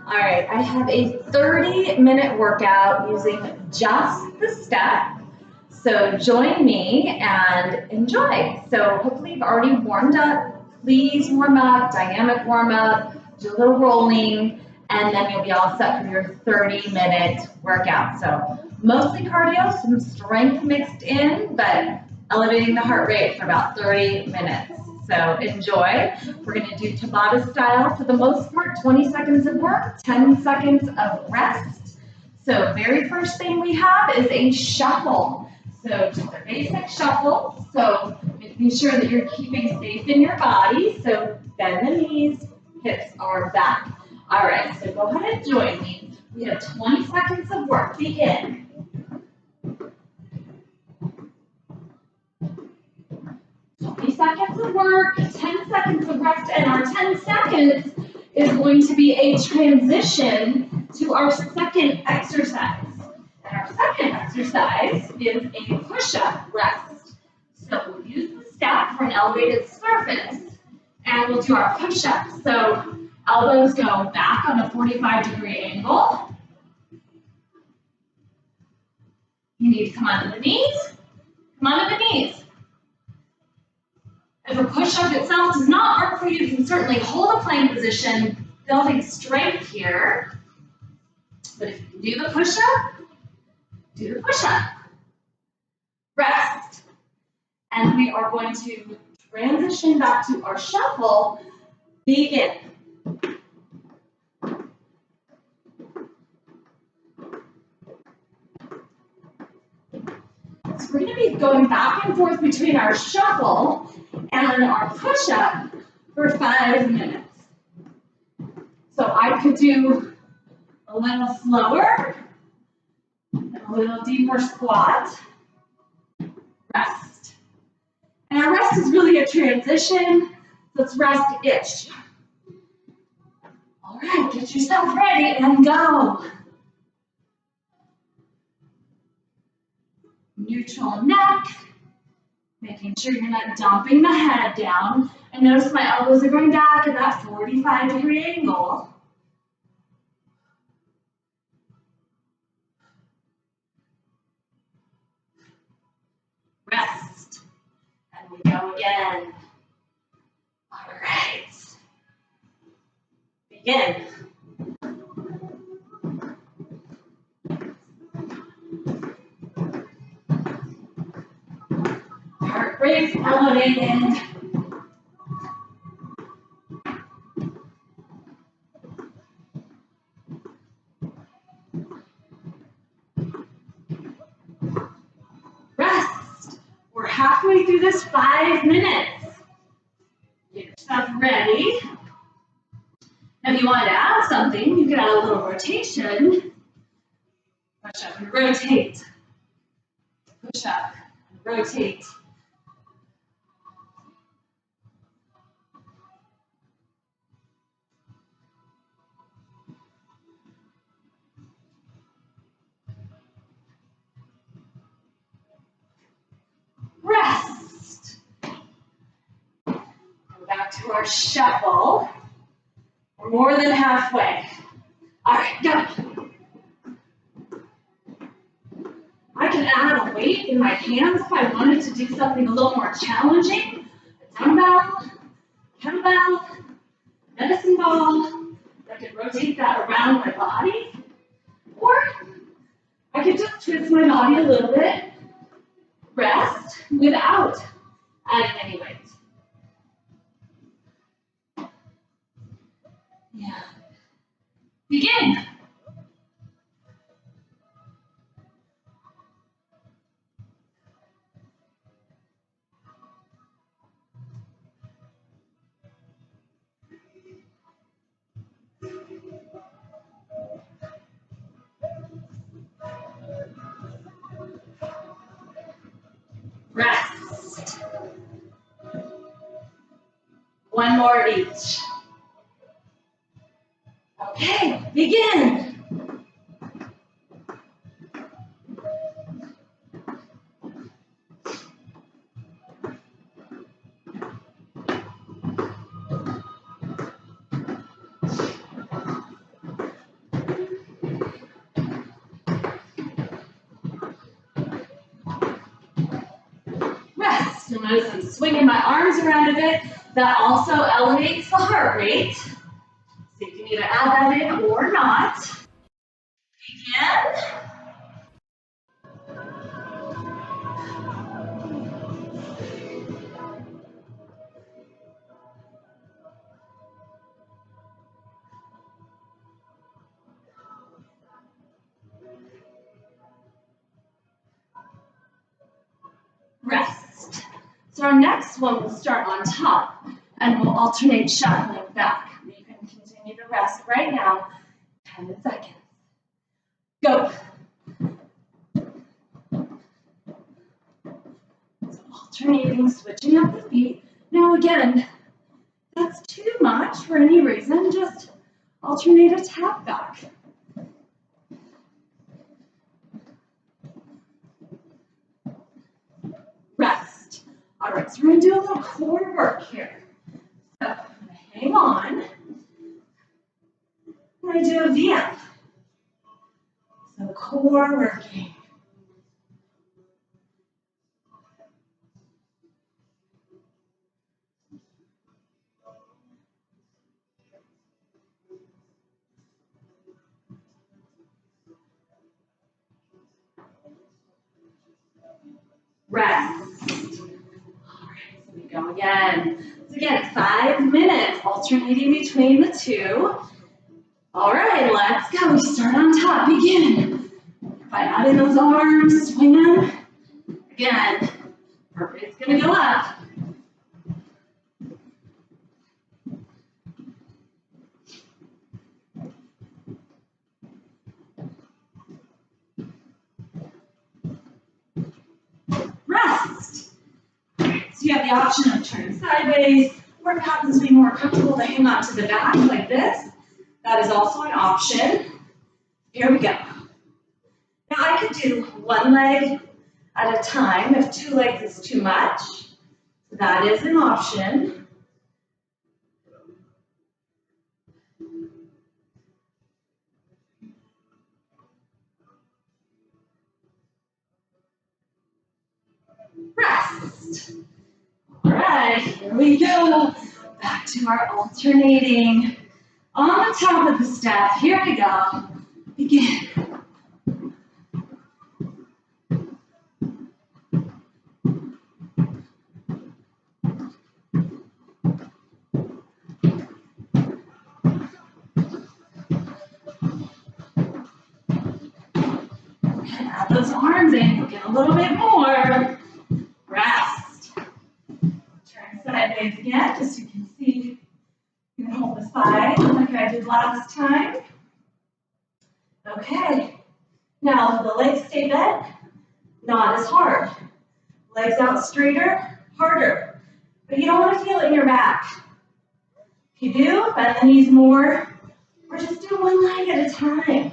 All right, I have a 30-minute workout using just the step. So join me and enjoy. So hopefully you've already warmed up. Please warm up, dynamic warm up, do a little rolling, and then you'll be all set for your 30-minute workout. So mostly cardio, some strength mixed in, but elevating the heart rate for about 30 minutes. So enjoy. We're going to do Tabata style for the most part, 20 seconds of work, 10 seconds of rest. So very first thing we have is a shuffle. So just a basic shuffle. So making sure that you're keeping safe in your body. So bend the knees, hips are back. All right, so go ahead and join me. We have 20 seconds of work. Begin. 20 seconds of work, 10 seconds of rest, and our 10 seconds is going to be a transition to our second exercise. And our second exercise is a push-up rest. So we'll use the step for an elevated surface, and we'll do our push-up. So elbows go back on a 45-degree angle. You need to come onto the knees. Come onto the knees. If a push-up itself does not work for you, you can certainly hold a plank position, building strength here. But if you can do the push-up, do the push-up. Rest. And we are going to transition back to our shuffle. Begin. So we're going to be going back and forth between our shuffle and our push-up for 5 minutes. So I could do a little slower, and a little deeper squat, rest. And our rest is really a transition, so it's rest-ish. All right, get yourself ready and go. Neutral neck, making sure you're not dumping the head down. And notice my elbows are going back at that 45-degree angle. Rest. And we go again. All right. Begin. Heart rate elevated. Rest. We're halfway through this 5 minutes. Get yourself ready. If you want to add something, you can add a little rotation. Push up and rotate. Push up and rotate. Rest. Go back to our shuffle. We're more than halfway. All right, go. I can add a weight in my hands if I wanted to do something a little more challenging. A dumbbell, kettlebell, medicine ball. I could rotate that around my body. Or I could just twist my body a little bit. Rest without adding any weight. Yeah. Begin. Rest. One more each. Okay, begin. So notice I'm swinging my arms around a bit. That also elevates the heart rate. So you can either add that in or not. Begin. Rest. So our next one will start on top and we'll alternate shuffling back. You can continue to rest right now. 10 seconds. Go. So alternating, switching up the feet. Now again, if that's too much for any reason, just alternate a tap back. Rest. All right, so we're going to do a little core work here. So I'm going to hang on. I'm going to do a VM. So core working. Rest. All right, so we go again. So again, 5 minutes, alternating between the two. All right, let's go. We start on top. Begin. By adding those arms, swing them. Again, heart rate's going to go up. Rest. All right, so you have the option of turning sideways, or if it happens to be more comfortable to hang on to the back like this, that is also an option. Here we go. Now I could do one leg at a time if 2 legs is too much. That is an option. Rest. All right, here we go. Back to our alternating. On the top of the step, here we go. Begin. Add those arms in, get a little bit more. Rest. Turn sideways again, just so you can see. You can hold the side like I did last time. Okay. Now the legs stay bent, not as hard. Legs out straighter, harder. But you don't want to feel it in your back. If you do, bend the knees more, or just do one leg at a time.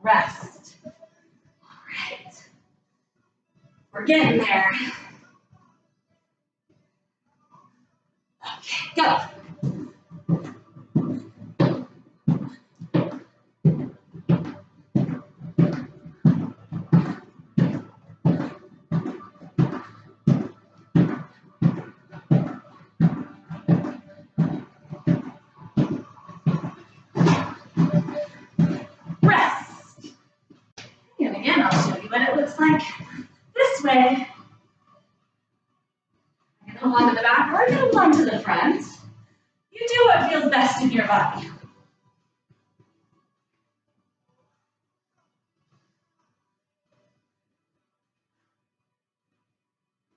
Rest. All right. We're getting there. Okay, go. Rest. And again, I'll show you what it looks like this way. I can hold on to the back or I can hold on to the front. You do what feels best in your body.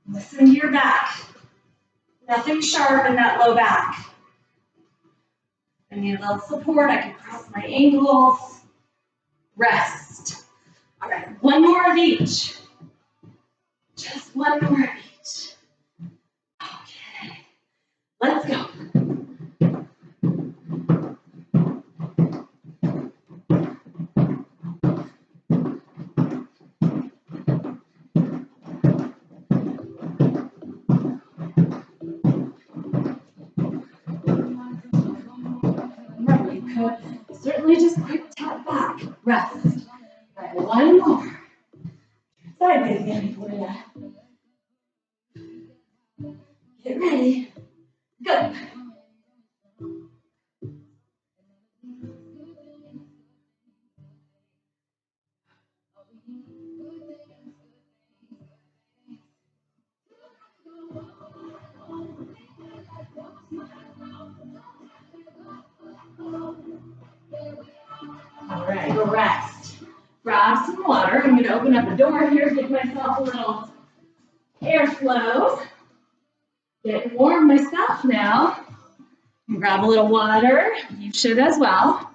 Listen to your back. Nothing sharp in that low back. I need a little support. I can cross my ankles. Rest. All right, one more of each. Just one more of each. Okay, let's go. You could certainly just quick tap back. Rest. Right, One more. Sideways again for you. Get ready. Go. All right, rest. Grab some water. I'm going to open up the door here, give myself a little airflow. Get warm myself now. Grab a little water. You should as well.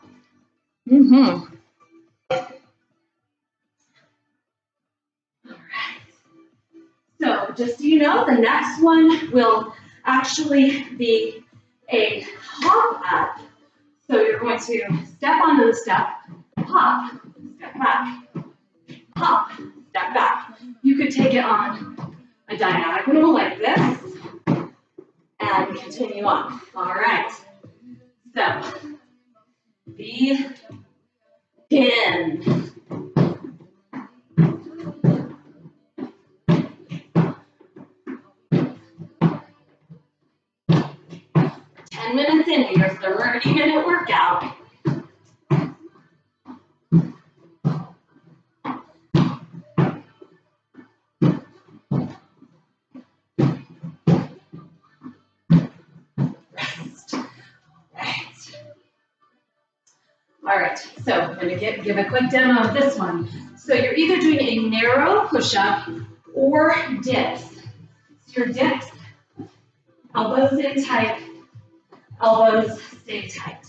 All right. So just so you know, the next one will actually be a hop up. So you're going to step onto the step, hop, step back, hop, step back. You could take it on a diagonal like this and continue on. All right. So begin. 10 minutes in your 30-minute workout. Rest. Right. All right, so I'm going to give a quick demo of this one. So you're either doing a narrow push-up or dips. So your dips, elbows in tight, elbows stay tight.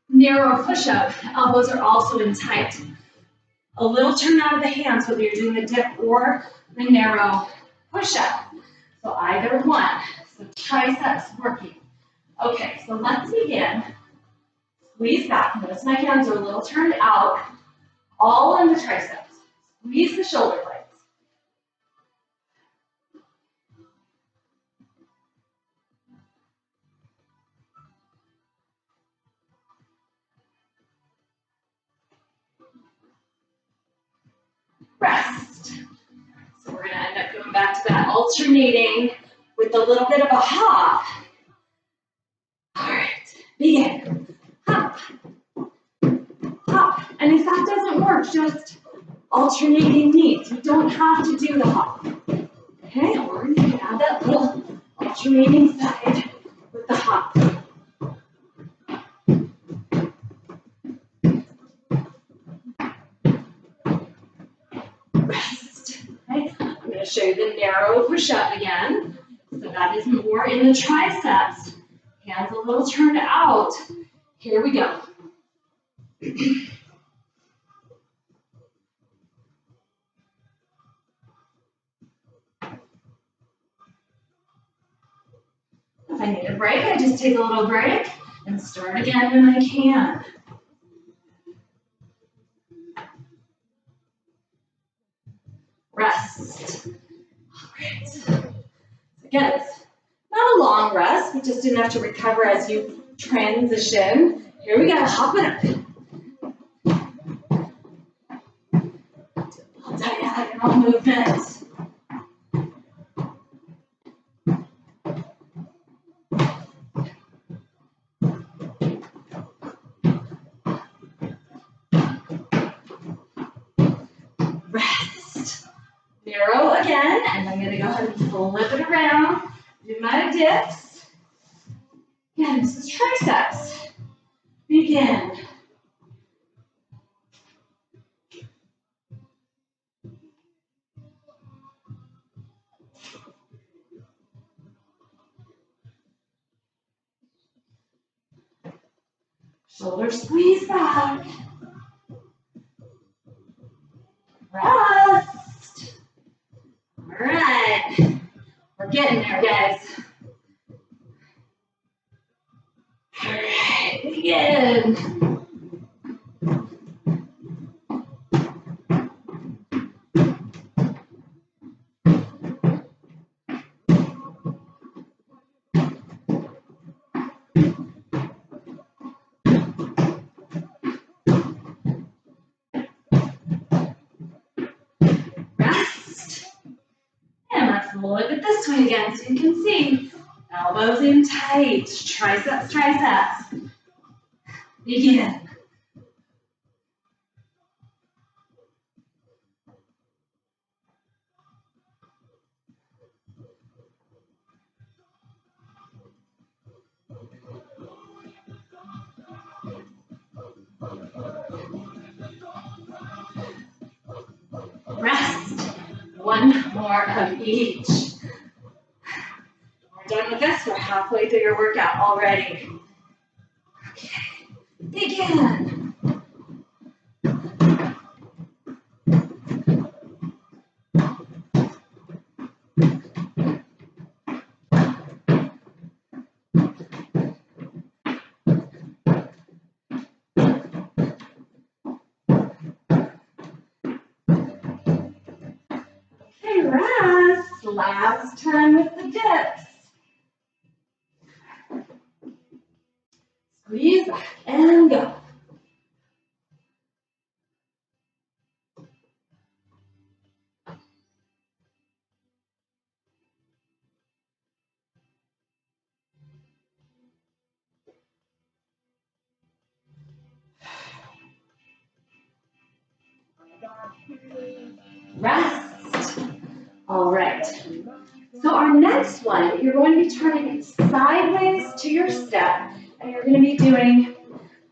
Narrow push-up, elbows are also in tight. A little turn out of the hands whether you're doing the dip or the narrow push-up. So either one. So triceps working. Okay, so let's begin. Squeeze back. Notice my hands are a little turned out, all in the triceps. Squeeze the shoulder blades. Rest. So we're going to end up going back to that alternating with a little bit of a hop. All right, begin. Hop. Hop. And if that doesn't work, just alternating knees. You don't have to do the hop. Okay, or you can add that little alternating side with the hop. Rest. Okay, I'm going to show you the narrow push-up again. So that is more in the triceps. Hands a little turned out. Here we go. If I need a break, I just take a little break and start again when I can. Rest. All right. Again, it's not a long rest, but just enough to recover as you transition. Here we go, hop it up. Diagonal movement. Rest. Narrow again, and I'm going to go ahead and flip it around. Do my dips. Again, this is triceps. Begin. Shoulder squeeze back. Rest. All right. We're getting there, guys. All right, begin. flip it this way again so you can see. Elbows in tight, triceps, triceps. Begin. Rest. One more of each. We're done with this. We're halfway through your workout already. Okay. Begin. Okay, rest. Last time with the dips. Squeeze back and go. Rest. All right. So our next one, you're going to be turning sideways to your step, and you're going to be doing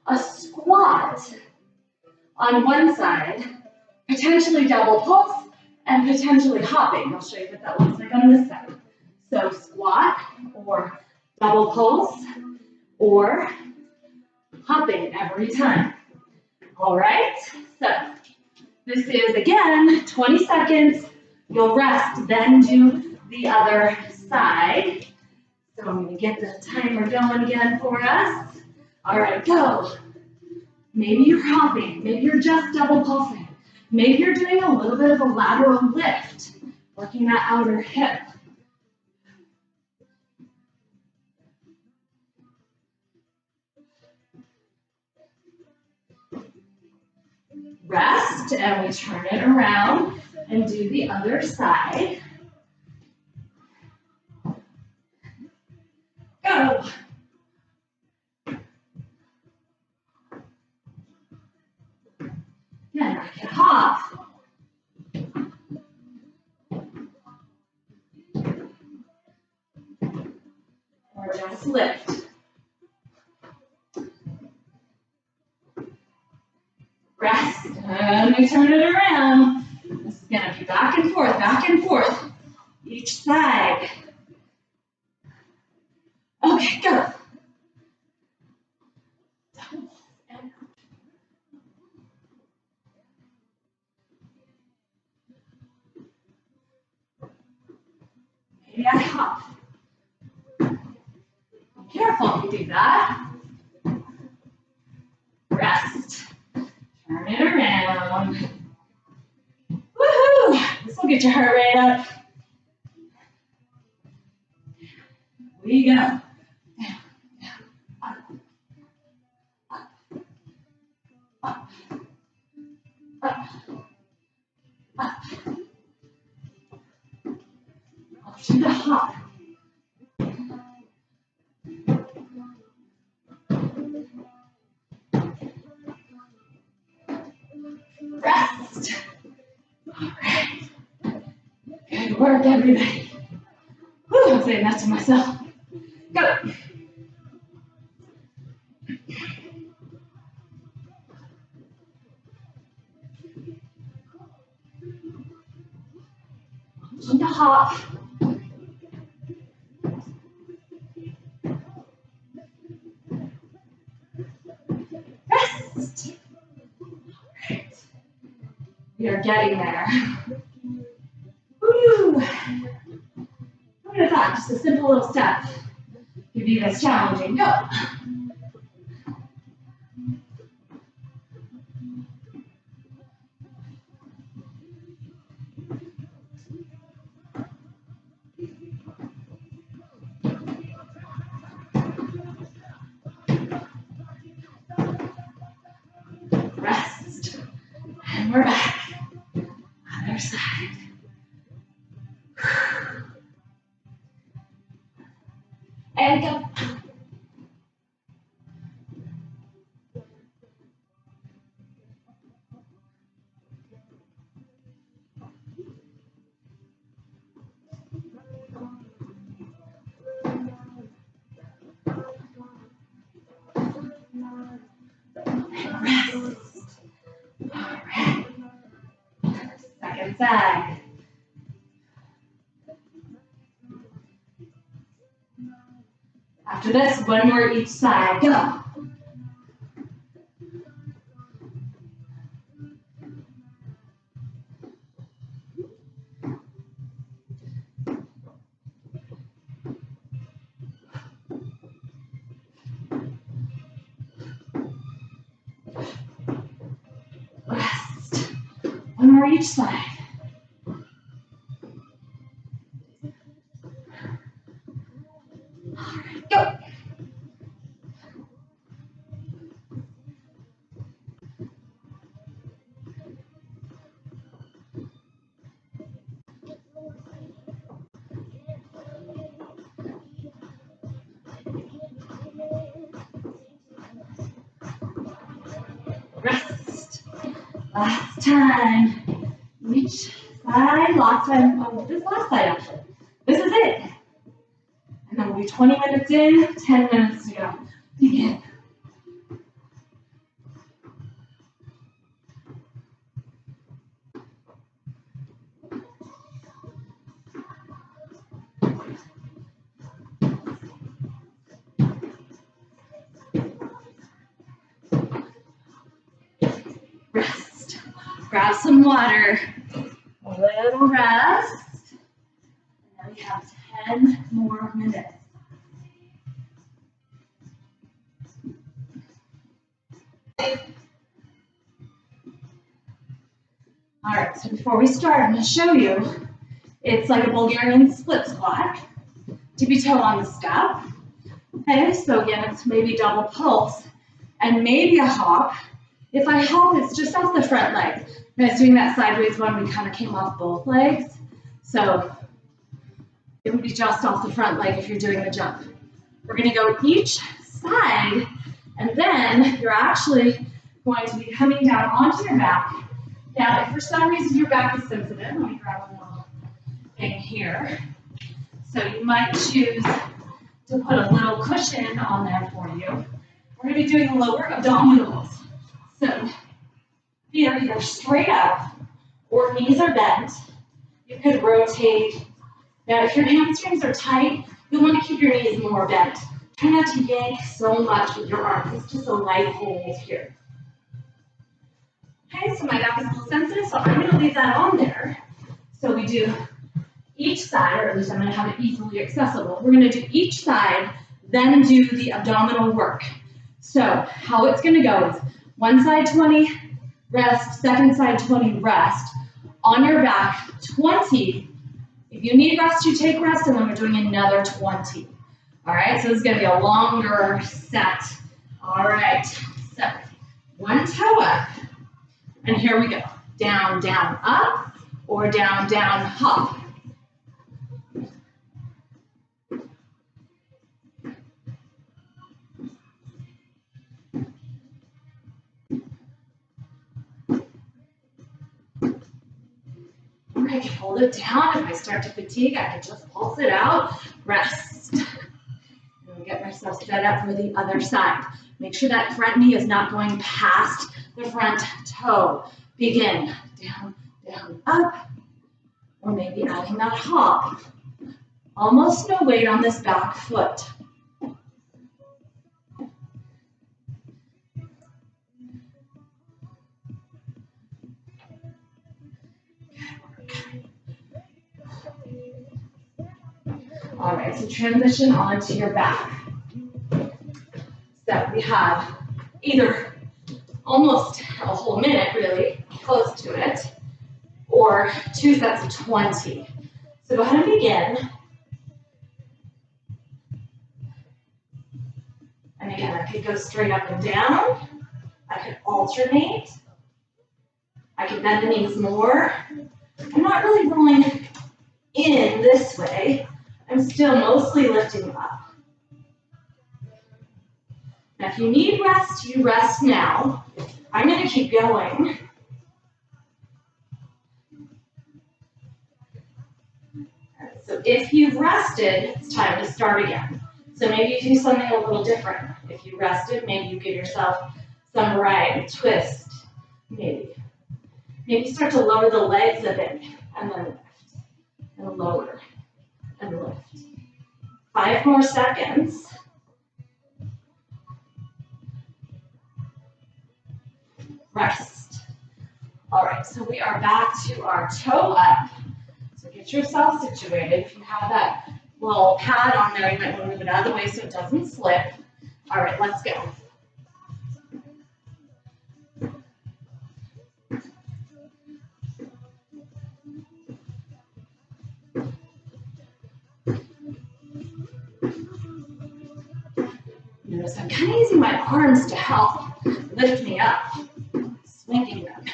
a squat on one side, potentially double pulse, and potentially hopping. I'll show you what that looks like on this side. So squat, or double pulse, or hopping every time. All right? So this is, again, 20 seconds. You'll rest, then do the other side. So I'm going to get the timer going again for us. All right, go. Maybe you're hopping. Maybe you're just double pulsing. Maybe you're doing a little bit of a lateral lift, working that outer hip. Rest, and we turn it around and do the other side. Go. Again, I can hop. Or just lift. Rest, and we turn it around. This is gonna be back and forth, each side. Okay, go. Maybe I hop. Be careful if you do that. Rest. Turn it around. Woohoo! This will get your heart rate up. We go. Down, down, up, up, up, up. Option to hop. Rest. All right. Good work, everybody. Whew, I'm saying that to myself. Go. Option to hop. Rest. All right. We are getting there. Woo! What is that? Just a simple little step. Could be this challenging. Go. Rest. And we're back. Other side. And go. Rest. All right. Second side. After this, one more each side. Go. Rest. One more each side. All right, go. Rest. Last time. Each side. Last time. Oh, this last side actually. This is it. And then we'll be 20 minutes in, 10 minutes to go. Begin. Rest. Grab some water. A little rest. And then we have 10 more minutes. All right, so before we start, I'm going to show you. It's like a Bulgarian split squat. Tippy toe on the step. Okay, so again, it's maybe double pulse and maybe a hop. If I hop, it's just off the front leg. And I was doing that sideways one, we kind of came off both legs. So it would be just off the front leg if you're doing the jump. We're going to go each side, and then you're actually going to be coming down onto your back. Now, if for some reason your back is sensitive, let me grab a little thing here. So you might choose to put a little cushion on there for you. We're going to be doing lower abdominals. So feet are either straight up or knees are bent. You could rotate. Now, if your hamstrings are tight, you'll want to keep your knees more bent. Try not to yank so much with your arms. It's just a light hold here. Okay, so my back is a little sensitive, so I'm going to leave that on there. So we do each side, or at least I'm going to have it easily accessible. We're going to do each side, then do the abdominal work. So how it's going to go is one side 20, rest, second side 20, rest. On your back, 20. If you need rest, you take rest, and then we're doing another 20. All right, so this is going to be a longer set. All right, so one toe up. And here we go. Down, down, up, or down, down, hop. I can hold it down. If I start to fatigue, I can just pulse it out. Rest. And I'll get myself set up for the other side. Make sure that front knee is not going past the front toe. Begin. Down, down, up. Or maybe adding that hop. Almost no weight on this back foot. All right, so transition onto your back. So we have either almost a whole minute, really, close to it, or 2 sets of 20. So go ahead and begin. And again, I could go straight up and down. I could alternate. I could bend the knees more. I'm not really rolling in this way. I'm still mostly lifting up. Now, if you need rest, you rest now. I'm going to keep going. So if you've rested, it's time to start again. So maybe you do something a little different. If you rested, maybe you give yourself some variety, twist, maybe. Maybe start to lower the legs a bit, and then lift, and lower, and lift. 5 more seconds. Rest. All right, so we are back to our toe up. So get yourself situated. If you have that little pad on there, you might want to move it out of the way so it doesn't slip. All right, let's go. Notice I'm kind of using my arms to help lift me up, swinging them.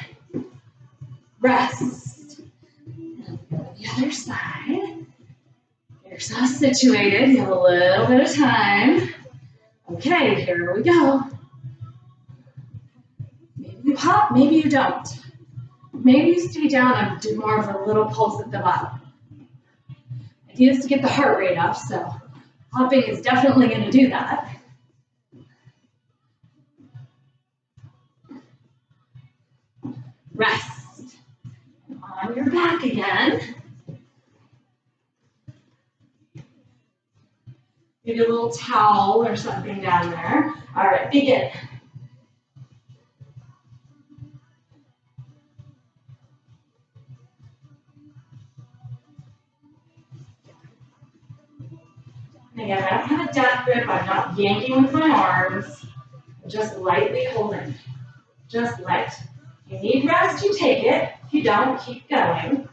Rest. And go to the other side. Get yourself situated. You have a little bit of time. Okay, here we go. Maybe you hop, maybe you don't. Maybe you stay down and do more of a little pulse at the bottom. The idea is to get the heart rate up, so hopping is definitely going to do that. Rest. On your back again. Maybe a little towel or something down there. All right, begin. Again, I don't have a death grip. I'm not yanking with my arms. I'm just lightly holding. Just light. If you need rest, you take it. If you don't, keep going.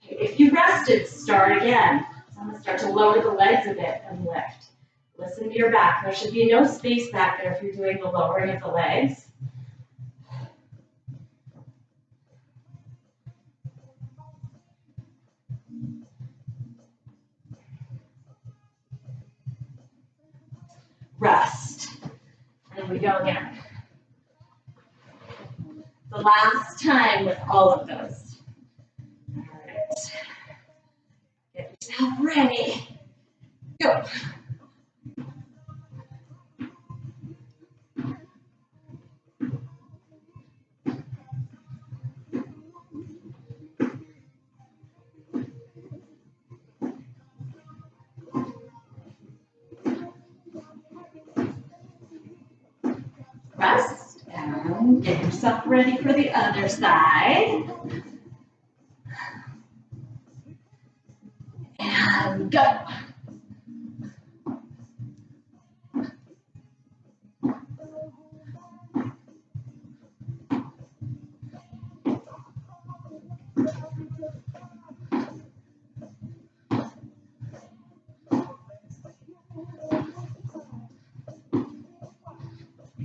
If you rested, start again. So I'm going to start to lower the legs a bit and lift. Listen to your back. There should be no space back there if you're doing the lowering of the legs. Rest. And we go again. The last time with all of those. All right. Get yourself ready. Go. Rest and get yourself ready for the other side. And go.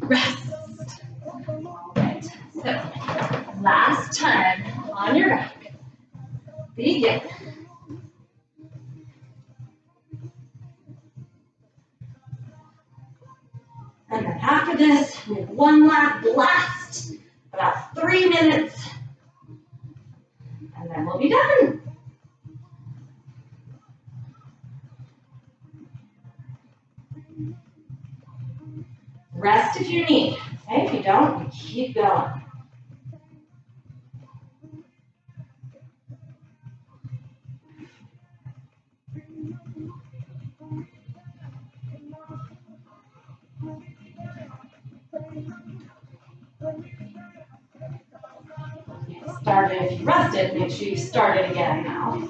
Rest. All right, so last time on your back. Begin. And then after this, we have one last blast, about 3 minutes, and then we'll be done. Rest if you need, okay? If you don't, you keep going. Started, if you rested, make sure you start it again now.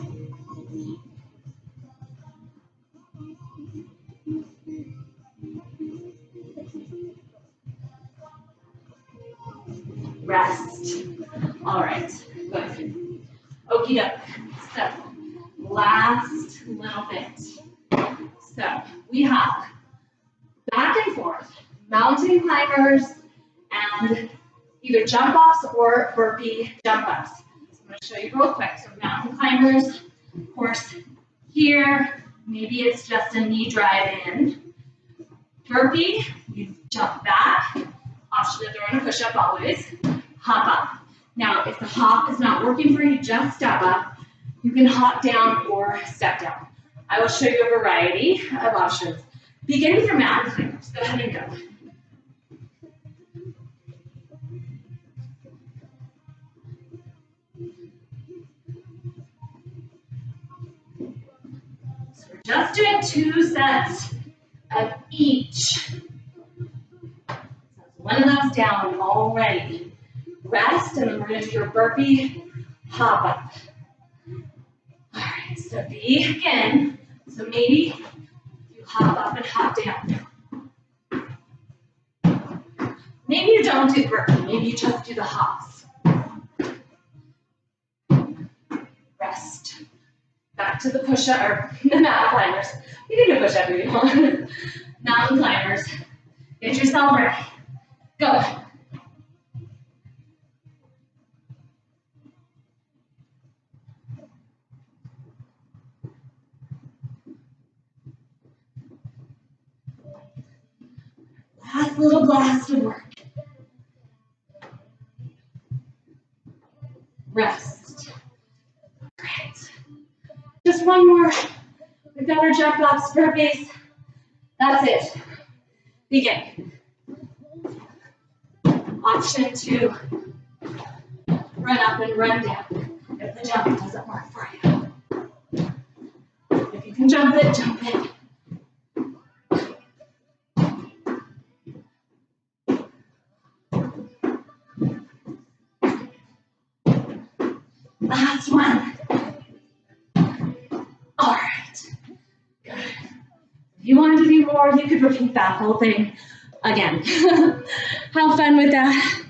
Rest. All right, good. Okie doke. So, last little bit. So, we have back and forth, mountain climbers, and either jump offs or burpee jump ups. So I'm going to show you real quick. So mountain climbers, of course, here, Maybe it's just a knee drive in. Burpee, you jump back. Option of throwing a push-up always. Hop up. Now, if the hop is not working for you, just step up. You can hop down or step down. I will show you a variety of options. Begin with your mountain climbers. Go ahead and go. So we're just doing 2 sets of each. So one of those down already. Rest, and then we're going to do your burpee hop up. All right, so begin. So maybe you hop up and hop down. Maybe you don't do the burpee, maybe you just do the hops. Rest. Back to the push-up, or the mountain climbers. You can do push-up if you want. Mountain climbers. Get yourself ready. Go. Last little blast of work. Rest. Great. Just one more. We've got our jump ups, burpees. That's it. Begin. Option 2. Run up and run down if the jump doesn't work for you. If you can jump it, jump it. Last one. All right. Good. If you wanted to do more, you could repeat that whole thing again. Have fun with that.